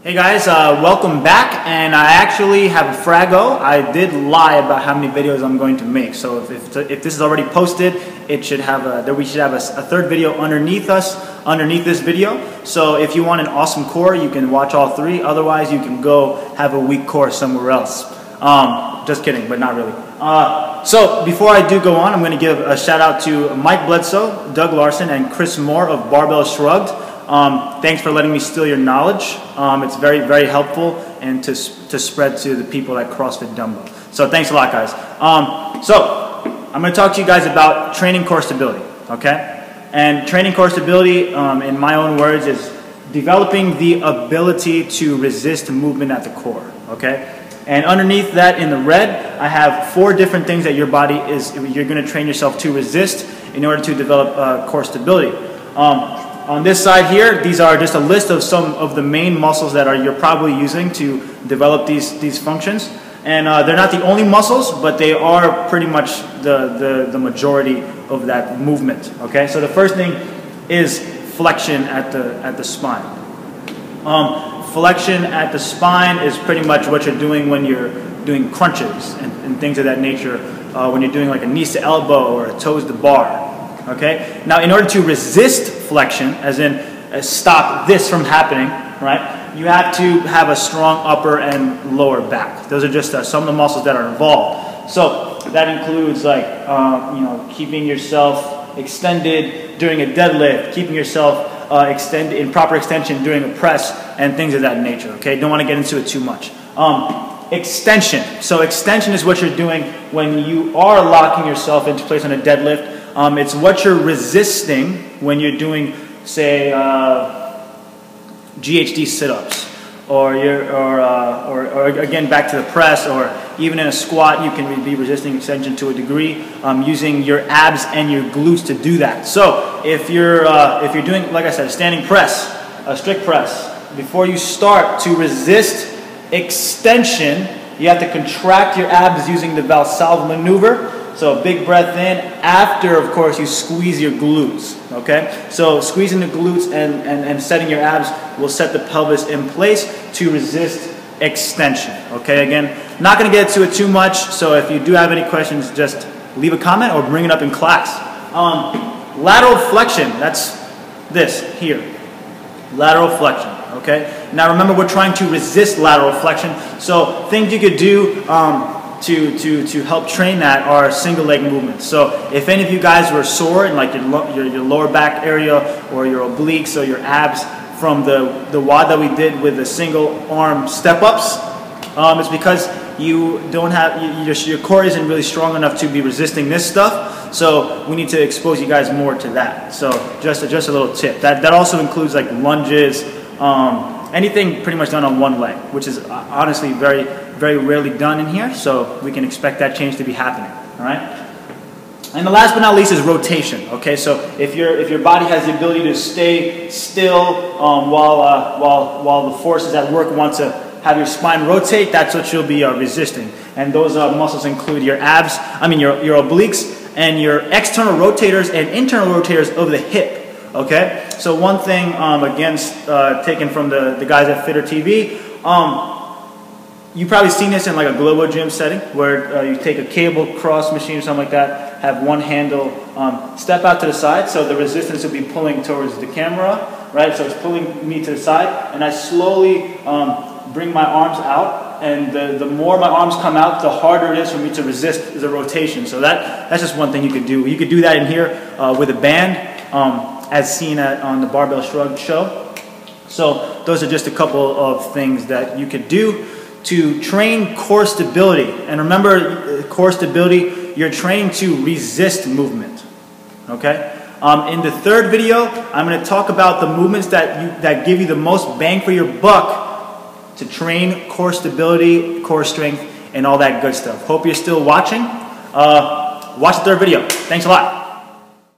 Hey guys, welcome back, and I actually have a Frago. I did lie about how many videos I'm going to make, so if this is already posted, it should have we should have a third video underneath this video. So if you want an awesome core, you can watch all three. Otherwise, you can go have a weak core somewhere else. Just kidding, but not really. So before I do go on, I'm going to give a shout out to Mike Bledsoe, Doug Larson, and Chris Moore of Barbell Shrugged. Thanks for letting me steal your knowledge. It's very, very helpful and to spread to the people at CrossFit Dumbbell. So thanks a lot, guys. So I'm going to talk to you guys about training core stability, okay? And training core stability, in my own words, is developing the ability to resist movement at the core, okay? And underneath that in the red, I have 4 different things that you're going to train yourself to resist in order to develop core stability. On this side here, these are just a list of some of the main muscles that you're probably using to develop these functions. And they're not the only muscles, but they are pretty much the majority of that movement. Okay, so the first thing is flexion at the spine. Flexion at the spine is pretty much what you're doing when you're doing crunches and things of that nature. When you're doing like a knees to elbow or a toes to bar. Okay. Now, in order to resist flexion, as in stop this from happening, right? You have to have a strong upper and lower back. Those are just some of the muscles that are involved. So that includes like keeping yourself extended during a deadlift, keeping yourself extended in proper extension during a press, and things of that nature. Okay. Don't want to get into it too much. Extension. So extension is what you're doing when you are locking yourself into place on a deadlift. It's what you're resisting when you're doing, say, GHD sit-ups, or again back to the press, or even in a squat, you can be resisting extension to a degree, using your abs and your glutes to do that. So if you're doing, like I said, a standing press, a strict press, before you start to resist extension, you have to contract your abs using the Valsalva maneuver. So a big breath in. After, of course, you squeeze your glutes. Okay? So squeezing the glutes and setting your abs will set the pelvis in place to resist extension. Okay? Again, not going to get into it too much. So if you do have any questions, just leave a comment or bring it up in class. Lateral flexion. That's this here. Lateral flexion. Okay? Now remember, we're trying to resist lateral flexion. So things you could do to help train that are single leg movements. So if any of you guys were sore in like your lower back area or your obliques or your abs from the WOD that we did with the single arm step ups, it's because you don't have your core isn't really strong enough to be resisting this stuff. So we need to expose you guys more to that. So just a little tip. That also includes like lunges, anything pretty much done on one leg, which is honestly very, very rarely done in here, so we can expect that change to be happening. All right. And the last but not least is rotation. Okay, so if your body has the ability to stay still while the forces at work want to have your spine rotate, that's what you'll be resisting. And those muscles include your abs, your obliques, and your external rotators and internal rotators of the hip. Okay, so one thing taken from the guys at Fitter TV, you've probably seen this in like a Globo Gym setting where you take a cable cross machine or something like that, have one handle, step out to the side, so the resistance will be pulling towards the camera, right? So it's pulling me to the side, and I slowly bring my arms out, and the more my arms come out, the harder it is for me to resist the rotation. So that's just one thing you could do. You could do that in here with a band, as seen on the Barbell Shrugged show. So those are just a couple of things that you could do to train core stability. And remember, core stability, you're training to resist movement. Okay? In the third video, I'm going to talk about the movements that give you the most bang for your buck to train core stability, core strength, and all that good stuff. Hope you're still watching. Watch the third video. Thanks a lot.